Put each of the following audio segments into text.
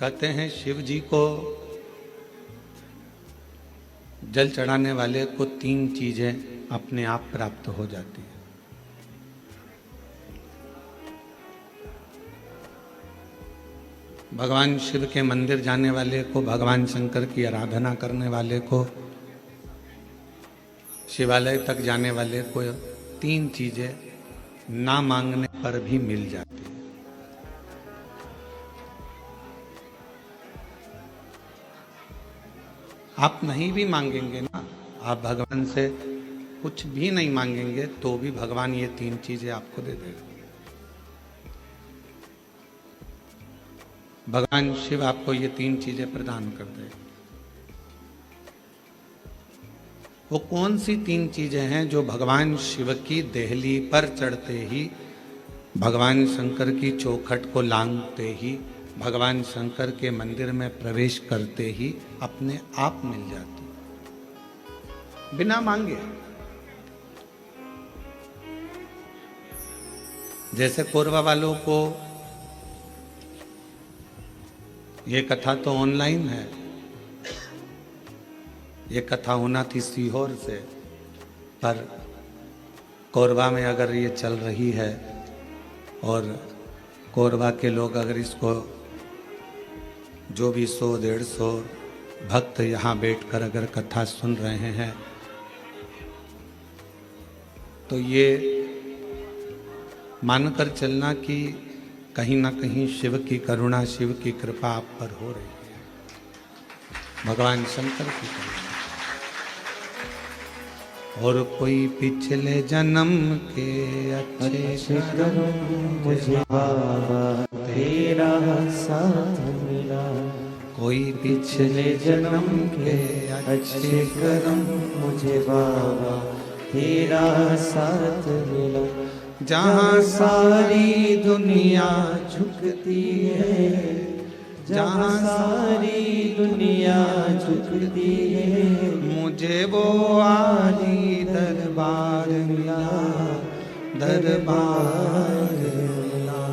कहते हैं शिव जी को जल चढ़ाने वाले को 3 चीजें अपने आप प्राप्त हो जाती है। भगवान शिव के मंदिर जाने वाले को, भगवान शंकर की आराधना करने वाले को, शिवालय तक जाने वाले को 3 चीजें ना मांगने पर भी मिल जाती है। आप नहीं भी मांगेंगे ना, आप भगवान से कुछ भी नहीं मांगेंगे तो भी भगवान ये 3 चीजें आपको दे देगा। भगवान शिव आपको ये 3 चीजें प्रदान कर देगा। वो कौन सी 3 चीजें हैं जो भगवान शिव की देहली पर चढ़ते ही, भगवान शंकर की चौखट को लांघते ही, भगवान शंकर के मंदिर में प्रवेश करते ही अपने आप मिल जाती, बिना मांगे। जैसे कोरबा वालों को ये कथा तो ऑनलाइन है, ये कथा होना थी सीहोर से, पर कोरबा में अगर ये चल रही है और कोरबा के लोग अगर इसको जो भी 100-150 भक्त यहाँ बैठकर अगर कथा सुन रहे हैं तो ये मानकर चलना कि कहीं ना कहीं शिव की करुणा, शिव की कृपा आप पर हो रही है, भगवान शंकर की करुणा। और कोई पिछले जन्म के अच्छे कर्म मुझे बाबा तेरा साथ मिला, कोई पिछले जन्म के अच्छे कर्म मुझे बाबा तेरा साथ मिला। जहाँ सारी दुनिया झुकती है, जहाँ सारी दुनिया झुकती है, मुझे वो आली दरबार मिला, दरबार मिला।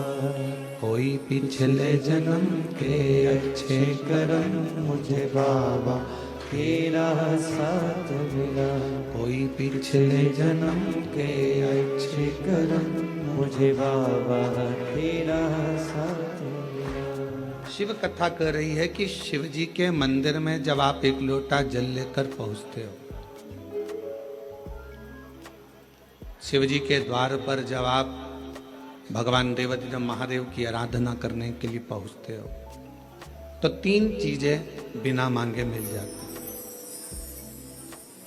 कोई पिछले जन्म के अच्छे कर्म मुझे बाबा तेरा साथ मिला, कोई पिछले जन्म के अच्छे कर्म मुझे बाबा तेरा साथ मिला। शिव कथा कह रही है कि शिव जी के मंदिर में जब आप एक लोटा जल लेकर पहुंचते हो, शिव जी के द्वार पर जब आप भगवान देवाधिदेव महादेव की आराधना करने के लिए पहुंचते हो, तो 3 चीजें बिना मांगे मिल जाती।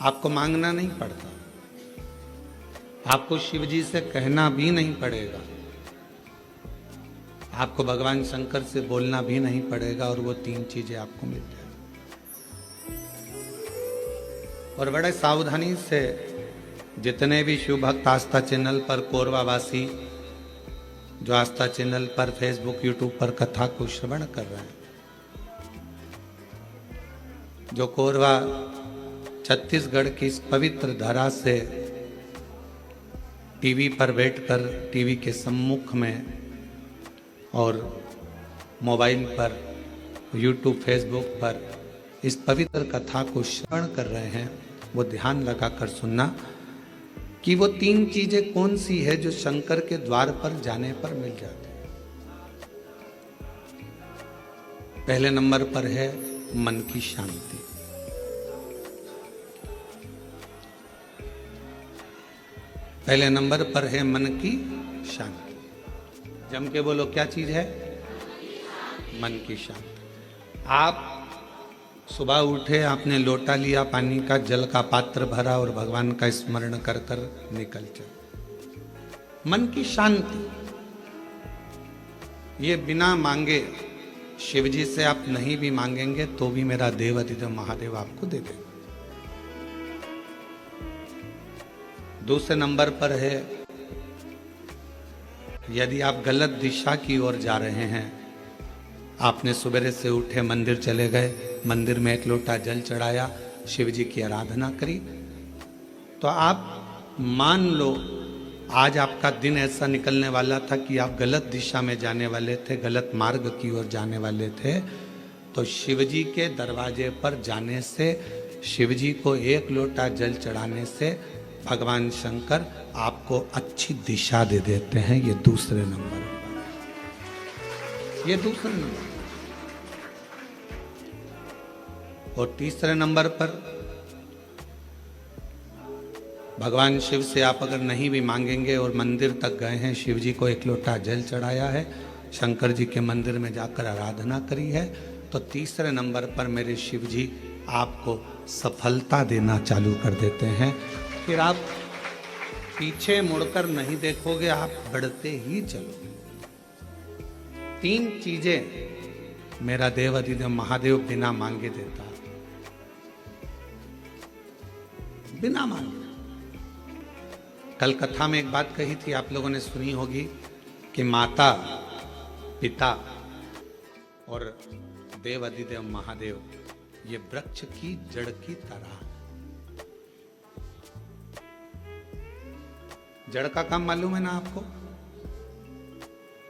आपको मांगना नहीं पड़ता, आपको शिव जी से कहना भी नहीं पड़ेगा, आपको भगवान शंकर से बोलना भी नहीं पड़ेगा और वो 3 चीजें आपको मिल जाएगी। और बड़े सावधानी से जितने भी शिव भक्त आस्था चैनल पर, कोरबा वासी जो आस्था चैनल पर, फेसबुक, यूट्यूब पर कथा को श्रवण कर रहे हैं, जो कोरबा छत्तीसगढ़ की इस पवित्र धरा से टीवी पर बैठकर, टीवी के सम्मुख में और मोबाइल पर, यूट्यूब, फेसबुक पर इस पवित्र कथा को श्रवण कर रहे हैं, वो ध्यान लगाकर सुनना कि वो 3 चीजें कौन सी है जो शंकर के द्वार पर जाने पर मिल जाती है। पहले नंबर पर है मन की शांति। पहले नंबर पर है मन की शांति। जम के बोलो, क्या चीज है? मन की शांति। आप सुबह उठे, आपने लोटा लिया पानी का, जल का पात्र भरा और भगवान का स्मरण कर कर निकल चले। मन की शांति, ये बिना मांगे, शिव जी से आप नहीं भी मांगेंगे तो भी मेरा देवाधिदेव महादेव आपको दे देगा। दूसरे नंबर पर है, यदि आप गलत दिशा की ओर जा रहे हैं, आपने सुबह से उठे, मंदिर चले गए, मंदिर में एक लोटा जल चढ़ाया, शिव जी की आराधना करी, तो आप मान लो आज आपका दिन ऐसा निकलने वाला था कि आप गलत दिशा में जाने वाले थे, गलत मार्ग की ओर जाने वाले थे, तो शिव जी के दरवाजे पर जाने से, शिव जी को एक लोटा जल चढ़ाने से भगवान शंकर आपको अच्छी दिशा दे देते हैं। ये दूसरे नंबर पर, ये दूसरे नंबर। और तीसरे नंबर पर भगवान शिव से आप अगर नहीं भी मांगेंगे और मंदिर तक गए हैं, शिव जी को एक लोटा जल चढ़ाया है, शंकर जी के मंदिर में जाकर आराधना करी है, तो तीसरे नंबर पर मेरे शिव जी आपको सफलता देना चालू कर देते हैं। फिर आप पीछे मुड़कर नहीं देखोगे, आप बढ़ते ही चलोगे। 3 चीजें मेरा देव अधिदेव महादेव बिना मांगे देता, बिना मांगे। कल कथा में एक बात कही थी, आप लोगों ने सुनी होगी कि माता, पिता और देव अधिदेव महादेव ये वृक्ष की जड़ की तरह। जड़ का काम मालूम है ना आपको?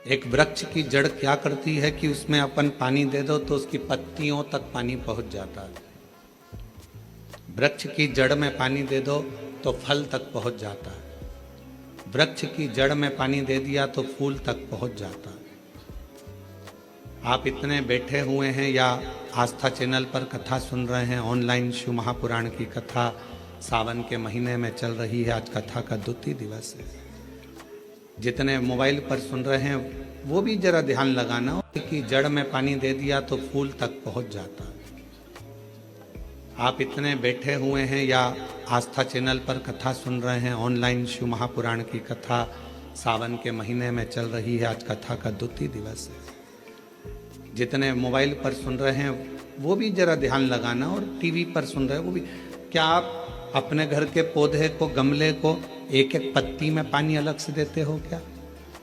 एक वृक्ष की जड़ क्या करती है कि उसमें अपन पानी दे दो तो उसकी पत्तियों तक पानी पहुंच जाता है। वृक्ष की जड़ में पानी दे दो तो फल तक पहुंच जाता है। वृक्ष की जड़ में पानी दे दिया तो फूल तक पहुंच जाता है। आप इतने बैठे हुए हैं या आस्था चैनल पर कथा सुन रहे हैं, ऑनलाइन शिव महापुराण की कथा सावन के महीने में चल रही है। आज कथा का 2 दिवस है। जितने मोबाइल पर सुन रहे हैं वो भी जरा ध्यान लगाना कि जड़ में पानी दे दिया तो फूल तक पहुंच जाता है। आप इतने बैठे हुए हैं या आस्था चैनल पर कथा सुन रहे हैं, ऑनलाइन शिव महापुराण की कथा सावन के महीने में चल रही है। आज कथा का 2 दिवस है। जितने मोबाइल पर सुन रहे हैं वो भी जरा ध्यान लगाना, और टीवी पर सुन रहे हैं वो भी। क्या आप अपने घर के पौधे को, गमले को एक एक पत्ती में पानी अलग से देते हो क्या?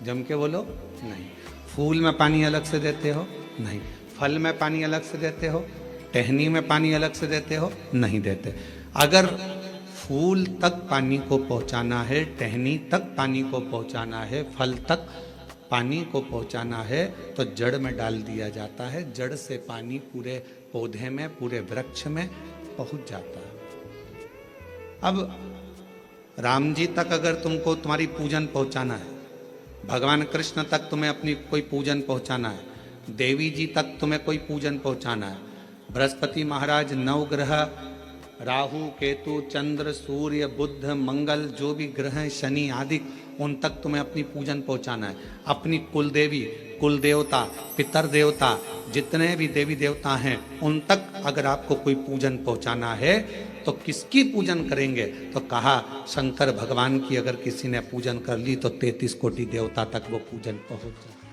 जम के बोलो, नहीं। फूल में पानी अलग से देते हो? नहीं। फल में पानी अलग से देते हो? टहनी में पानी अलग से देते हो? नहीं देते। अगर फूल तक पानी को पहुंचाना है, टहनी तक पानी को पहुंचाना है, फल तक पानी को पहुंचाना है तो जड़ में डाल दिया जाता है। जड़ से पानी पूरे पौधे में, पूरे वृक्ष में पहुंच जाता है। अब राम जी तक अगर तुमको तुम्हारी पूजन पहुंचाना है, भगवान कृष्ण तक तुम्हें अपनी कोई पूजन पहुंचाना है, देवी जी तक तुम्हें कोई पूजन पहुंचाना है, बृहस्पति महाराज, नवग्रह, राहु, केतु, चंद्र, सूर्य, बुध, मंगल, जो भी ग्रह हैं, शनि आदि, उन तक तुम्हें अपनी पूजन पहुंचाना है। अपनी कुल देवी, कुल देवता, पितर देवता, जितने भी देवी देवता हैं उन तक अगर आपको कोई पूजन पहुंचाना है तो किसकी पूजन करेंगे? तो कहा शंकर भगवान की अगर किसी ने पूजन कर ली तो 33 कोटि देवता तक वो पूजन पहुंच जाए।